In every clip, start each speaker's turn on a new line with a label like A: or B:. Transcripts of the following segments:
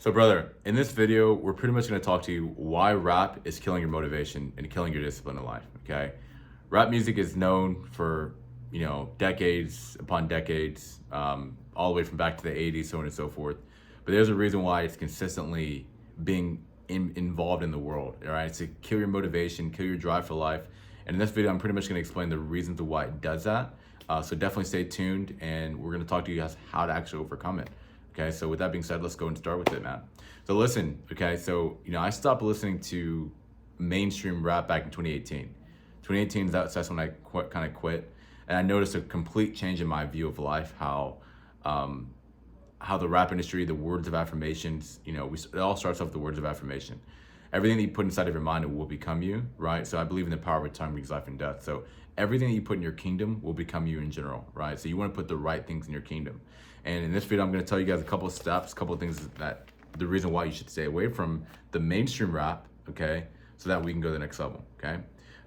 A: So brother, in this video, we're pretty much going to talk to you why rap is killing your motivation and killing your discipline in life, okay? Rap music is known for, decades upon decades, all the way from back to the 80s, so on and so forth. But there's a reason why it's consistently being involved in the world, all right? It's to kill your motivation, kill your drive for life. And in this video, I'm pretty much going to explain the reasons why it does that. So definitely stay tuned, and we're going to talk to you guys how to actually overcome it. Okay, so with that being said, let's go and start with it, man. So listen, okay, so I stopped listening to mainstream rap back in 2018. 2018 that's when I kind of quit, and I noticed a complete change in my view of life. How the rap industry, the words of affirmations, it all starts off with the words of affirmation. Everything that you put inside of your mind, it will become you, right? So I believe in the power of tongue brings life and death. So everything that you put in your kingdom will become you in general, right? So you want to put the right things in your kingdom. And in this video, I'm going to tell you guys a couple of steps, a couple of things that the reason why you should stay away from the mainstream rap, okay? So that we can go to the next level, okay?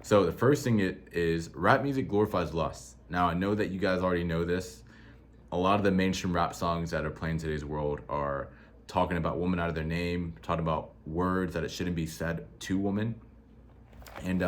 A: So the first thing is rap music glorifies lust. Now, I know that you guys already know this. A lot of the mainstream rap songs that are playing in today's world are talking about women out of their name, talking about words that it shouldn't be said to women, and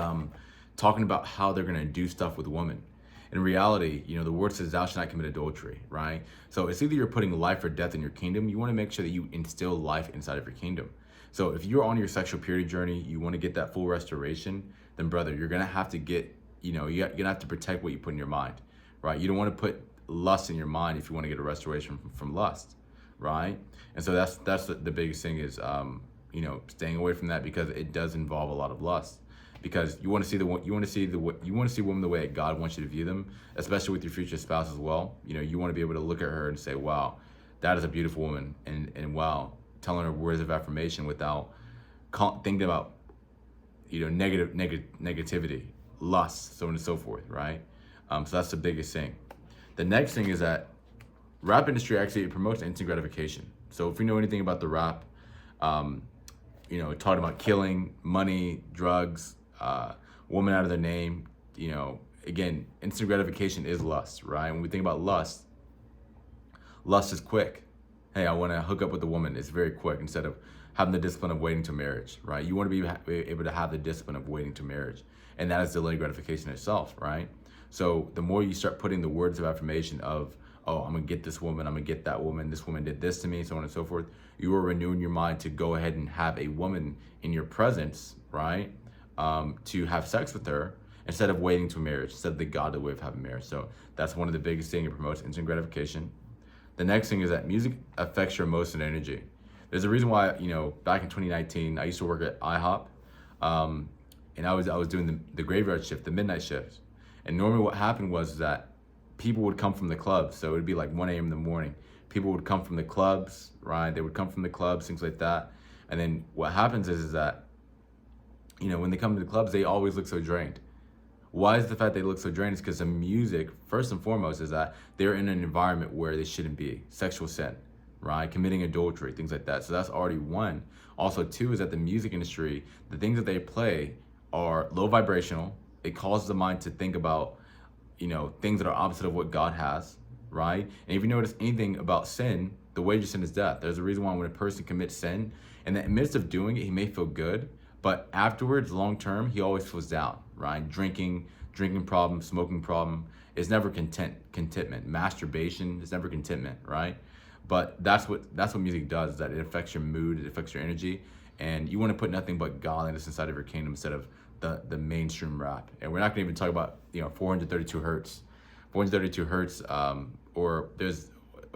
A: talking about how they're going to do stuff with women. In reality, the word says thou shalt not commit adultery, right? So it's either you're putting life or death in your kingdom. You want to make sure that you instill life inside of your kingdom. So if you're on your sexual purity journey, you want to get that full restoration, then brother, you're going to have to get, you're going to have to protect what you put in your mind, right? You don't want to put lust in your mind if you want to get a restoration from lust, right? And so that's the biggest thing is, staying away from that, because it does involve a lot of lust. Because you want to see women the way that God wants you to view them, especially with your future spouse as well. You want to be able to look at her and say, "Wow, that is a beautiful woman," and wow, telling her words of affirmation without thinking about negativity, lust, so on and so forth, right? So that's the biggest thing. The next thing is that rap industry actually promotes instant gratification. So if you know anything about the rap, talking about killing, money, drugs, woman out of their name, again, instant gratification is lust, right? When we think about lust is quick. Hey, I want to hook up with a woman. It's very quick instead of having the discipline of waiting to marriage, right? You want to be able to have the discipline of waiting to marriage. And that is delayed gratification itself, right? So the more you start putting the words of affirmation of, oh, I'm going to get this woman, I'm going to get that woman, this woman did this to me, so on and so forth, you are renewing your mind to go ahead and have a woman in your presence, right? To have sex with her instead of waiting to marriage, instead of the godly way of having marriage. So that's one of the biggest things. It promotes instant gratification. The next thing is that music affects your emotion and energy. There's a reason why, back in 2019, I used to work at IHOP, and I was doing the graveyard shift, the midnight shift. And normally what happened was that people would come from the clubs. So it would be like 1 a.m. in the morning. People would come from the clubs, right? They would come from the clubs, things like that. And then what happens is that, when they come to the clubs, they always look so drained. Why is the fact they look so drained? Is because the music, first and foremost, is that they're in an environment where they shouldn't be. Sexual sin, right? Committing adultery, things like that. So that's already one. Also, two, is that the music industry, the things that they play are low vibrational. It causes the mind to think about, things that are opposite of what God has, right? And if you notice anything about sin, the wage of sin is death. There's a reason why when a person commits sin, in the midst of doing it, he may feel good, but afterwards, long term, he always feels down, right? Drinking problem, smoking problem is never contentment. Masturbation is never contentment, right? But that's what music does, is that it affects your mood, it affects your energy, and you want to put nothing but godliness inside of your kingdom instead of the mainstream rap. And we're not going to even talk about 432 hertz. 432 hertz, or there's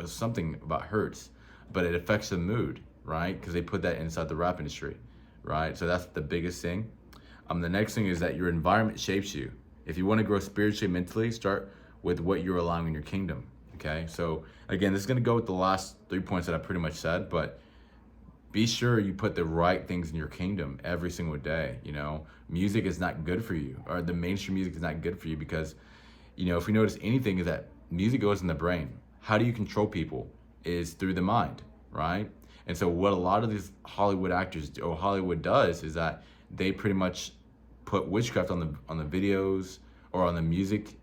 A: something about hertz, but it affects the mood, right? Because they put that inside the rap industry, right? So that's the biggest thing. The next thing is that your environment shapes you. If you want to grow spiritually, mentally, start with what you're allowing in your kingdom, okay? So again, this is going to go with the last 3 points that I pretty much said, but be sure you put the right things in your kingdom every single day. Music is not good for you, or the mainstream music is not good for you, because, if you notice anything, is that music goes in the brain. How do you control people? Is through the mind, right? And so what a lot of these Hollywood actors do, or Hollywood does, is that they pretty much put witchcraft on the videos or on the music,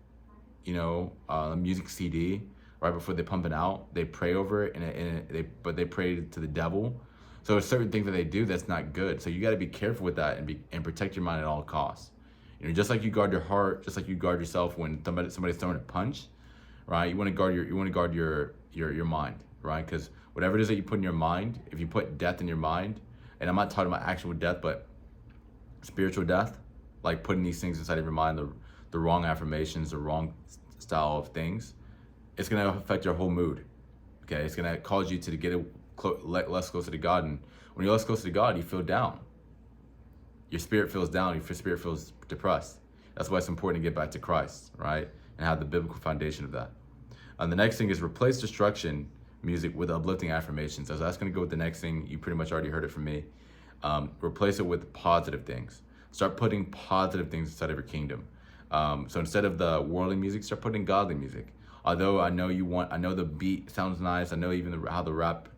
A: the music CD right before they pump it out. They pray over it, but they pray to the devil. So there's certain things that they do that's not good. So you got to be careful with that and protect your mind at all costs. Just like you guard your heart, just like you guard yourself when somebody's throwing a punch, right? You want to guard your mind, right? Because whatever it is that you put in your mind, if you put death in your mind, and I'm not talking about actual death, but spiritual death, like putting these things inside of your mind, the wrong affirmations, the wrong style of things, it's going to affect your whole mood. Okay, it's going to cause you to get less closer to God, and when you're less closer to God, you feel down. Your spirit feels down. Your spirit feels depressed. That's why it's important to get back to Christ, right, and have the biblical foundation of that. The next thing is replace destruction music with uplifting affirmations. So that's going to go with the next thing. You pretty much already heard it from me. Replace it with positive things. Start putting positive things inside of your kingdom. So instead of the worldly music, start putting godly music. Although I know the beat sounds nice. I know even how the rap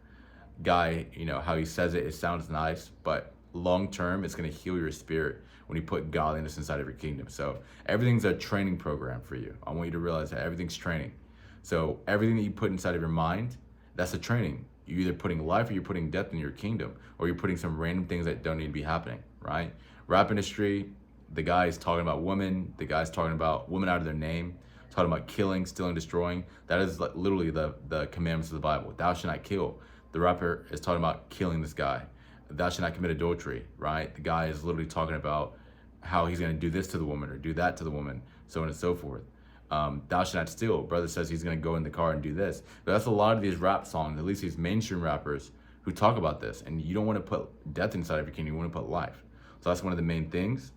A: guy, how he says it sounds nice, but long term, it's going to heal your spirit when you put godliness inside of your kingdom. So everything's a training program for you. I want you to realize that everything's training. So everything that you put inside of your mind, that's a training. You're either putting life or you're putting death in your kingdom, or you're putting some random things that don't need to be happening, right? Rap industry, the guy is talking about women, the guy's talking about women out of their name, talking about killing, stealing, destroying. That is like literally the commandments of the Bible. Thou shalt not kill. The rapper is talking about killing this guy. Thou shalt not commit adultery, right? The guy is literally talking about how he's going to do this to the woman or do that to the woman, so on and so forth. Thou shalt not steal. Brother says he's going to go in the car and do this. But that's a lot of these rap songs, at least these mainstream rappers who talk about this. And you don't want to put death inside of your kingdom. You want to put life. So that's one of the main things.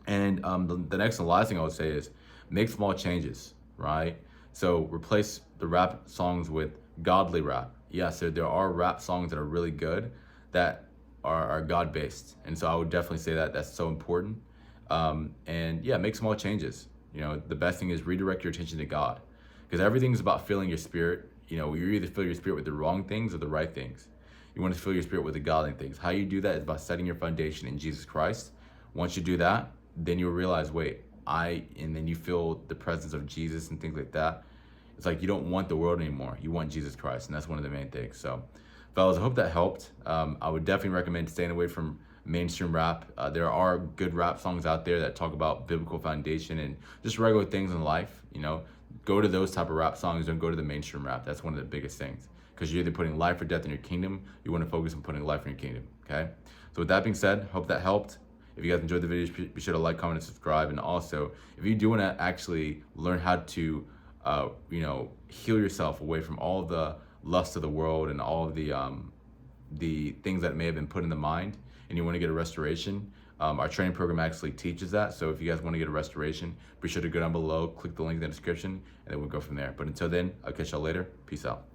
A: And the next and last thing I would say is make small changes, right? So replace the rap songs with godly rap. Yes, there are rap songs that are really good that are God-based. And so I would definitely say that that's so important. And yeah, make small changes. The best thing is redirect your attention to God, because everything's about filling your spirit. You either fill your spirit with the wrong things or the right things. You want to fill your spirit with the godly things. How you do that is by setting your foundation in Jesus Christ. Once you do that, then you'll realize, and then you feel the presence of Jesus and things like that. It's like you don't want the world anymore. You want Jesus Christ, and that's one of the main things. So, fellas, I hope that helped. I would definitely recommend staying away from mainstream rap. There are good rap songs out there that talk about biblical foundation and just regular things in life. Go to those type of rap songs. Don't go to the mainstream rap. That's one of the biggest things, because you're either putting life or death in your kingdom. You want to focus on putting life in your kingdom. Okay. So with that being said, hope that helped. If you guys enjoyed the video, be sure to like, comment, and subscribe. And also, if you do want to actually learn how to, heal yourself away from all the lust of the world and all of the things that may have been put in the mind, and you want to get a restoration, our training program actually teaches that. So if you guys want to get a restoration, be sure to go down below, click the link in the description, and then we'll go from there. But until then, I'll catch y'all later. Peace out.